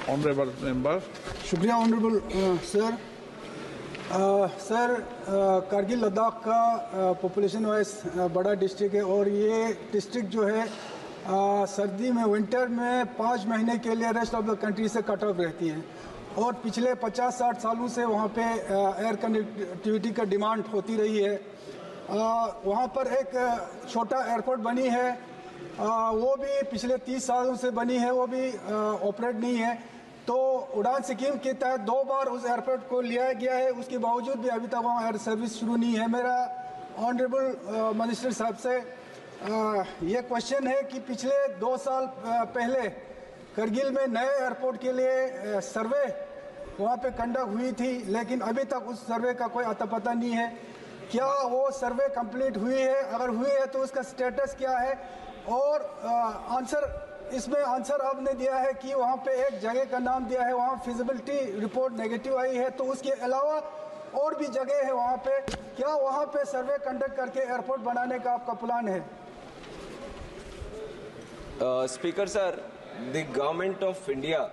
Honourable member. शुक्रिया honourable sir. Sir, Kargil Ladakh का population wise बड़ा डिस्ट्रिक्ट है और ये डिस्ट्रिक्ट जो है सर्दी में, विंटर में 5 महीने के लिए रेस्ट ऑफ द कंट्री से कट ऑफ रहती है और पिछले 50-60 सालों से वहाँ पे एयर कनेक्टिविटी का डिमांड होती रही है। वहाँ पर एक छोटा एयरपोर्ट बनी है, वो भी पिछले 30 सालों से बनी है, वो भी ऑपरेट नहीं है। तो उड़ान स्कीम के तहत 2 बार उस एयरपोर्ट को लिया गया है, उसके बावजूद भी अभी तक वहाँ एयर सर्विस शुरू नहीं है। मेरा ऑनरेबल मिनिस्टर साहब से ये क्वेश्चन है कि पिछले 2 साल पहले करगिल में नए एयरपोर्ट के लिए सर्वे वहाँ पे कंडक्ट हुई थी, लेकिन अभी तक उस सर्वे का कोई अता पता नहीं है। क्या वो सर्वे कंप्लीट हुई है? अगर हुई है तो उसका स्टेटस क्या है? और इसमें आंसर आपने दिया है कि वहाँ पे एक जगह का नाम दिया है, वहाँ फिजिबिलिटी रिपोर्ट नेगेटिव आई है, तो उसके अलावा और भी जगह है वहाँ पे। क्या वहाँ पे सर्वे कंडक्ट करके एयरपोर्ट बनाने का आपका प्लान है? Speaker sir, the government of India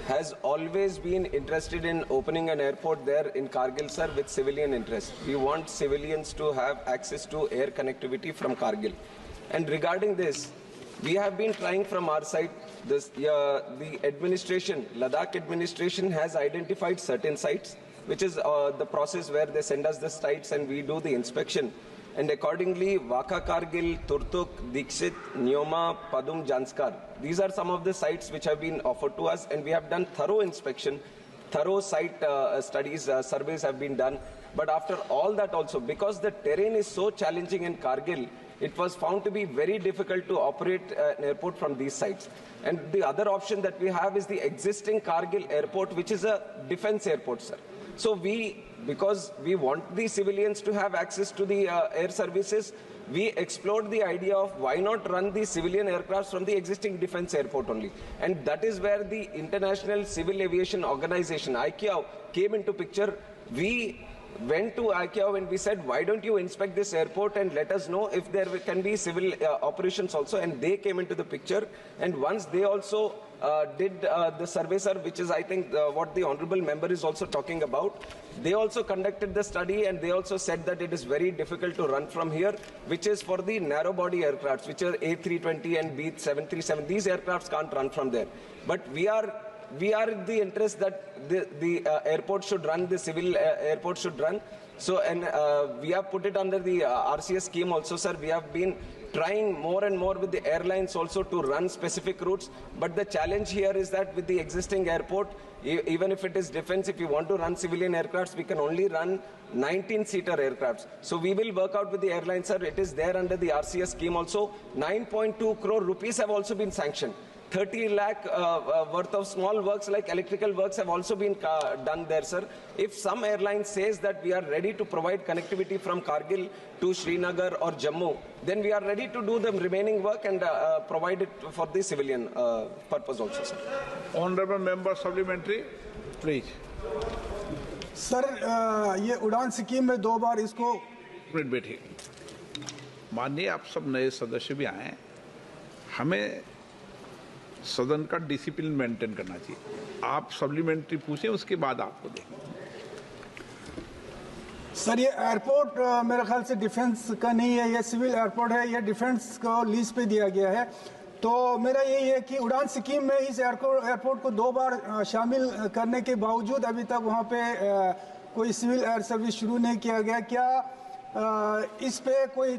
has always been interested in opening an airport there in Kargil, sir, with civilian interest. We want civilians to have access to air connectivity from Kargil. And regarding this, we have been trying from our side. The administration, Ladakh administration, has identified certain sites, which is the process where they send us the sites and we do the inspection. And accordingly, Waka Kargil, Turtuk, Dikshit, Nyoma, Padum, Janskar. These are some of the sites which have been offered to us, and we have done thorough inspection, thorough site studies, surveys have been done. But after all that also, because the terrain is so challenging in Kargil, it was found to be very difficult to operate an airport from these sites. And the other option that we have is the existing Kargil airport, which is a defense airport, sir. So because we want the civilians to have access to the air services, we explored the idea of why not run the civilian aircrafts from the existing defense airport only. And that is where the International Civil Aviation Organization, ICAO, came into picture. We went to ICAO and we said, why don't you inspect this airport and let us know if there can be civil operations also, and they came into the picture. And once they also did the survey, sir, which is I think what the honorable member is also talking about, they also conducted the study and they also said that it is very difficult to run from here, which is for the narrow body aircrafts, which are A320 and B737. These aircrafts can't run from there. But we are in the interest that the airport should run, the civil airport should run. So, and we have put it under the RCS scheme also, sir. We have been trying more and more with the airlines also to run specific routes. But the challenge here is that with the existing airport, even if it is defense, if we want to run civilian aircrafts, we can only run 19-seater aircrafts. So we will work out with the airlines, sir. It is there under the RCS scheme also. 9.2 crore rupees have also been sanctioned. 30 lakh worth of small works like electrical works have also been done there, sir. If some airline says that we are ready to provide connectivity from Kargil to Srinagar or Jammu, then we are ready to do the remaining work and provide it for the civilian purpose also, sir. Honorable member supplementary, please. Sir, ये उड़ान scheme में 2 बार इसको minute बैठिए। माननीय आप सब नए सदस्य भी आए हैं, हमें सदन का डिसिप्लिन मेंटेन करना चाहिए। आप सप्लीमेंट्री पूछें, उसके बाद आपको देंगे। सर, ये एयरपोर्ट मेरे ख्याल से डिफेंस का नहीं है, ये सिविल एयरपोर्ट है, ये डिफेंस को लीज पे दिया गया है। तो मेरा यही है कि उड़ान स्कीम में इस एयरपोर्ट को 2 बार शामिल करने के बावजूद अभी तक वहाँ पे कोई सिविल एयर सर्विस शुरू नहीं किया गया। क्या इस पे कोई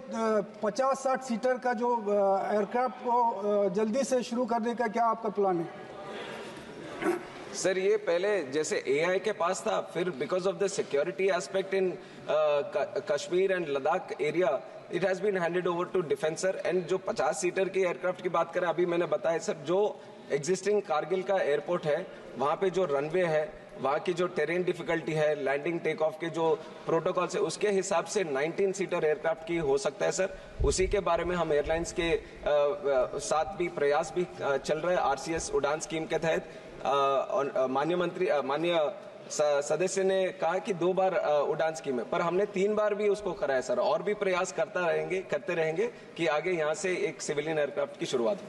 50-60 सीटर का जो एयरक्राफ्ट को जल्दी से शुरू करने का क्या आपका प्लान है? सर, ये पहले जैसे AI के पास था, फिर because of the security aspect in Kashmir and Ladakh area, it has been handed over to defence. And जो 50 सीटर के एयरक्राफ्ट की बात करें, अभी मैंने बताया सर, जो एग्जिस्टिंग कारगिल का एयरपोर्ट है, वहाँ पे जो रनवे है, वहाँ की जो टेरेन डिफिकल्टी है, लैंडिंग टेक ऑफ के जो प्रोटोकॉल है, उसके हिसाब से 19 सीटर एयरक्राफ्ट की हो सकता है सर। उसी के बारे में हम एयरलाइंस के साथ भी प्रयास भी चल रहे हैं RCS उड़ान स्कीम के तहत। माननीय सदस्य ने कहा कि 2 बार उड़ान स्कीम है, पर हमने 3 बार भी उसको कराया सर, और भी प्रयास करते रहेंगे कि आगे यहाँ से एक सिविलियन एयरक्राफ्ट की शुरुआत हो।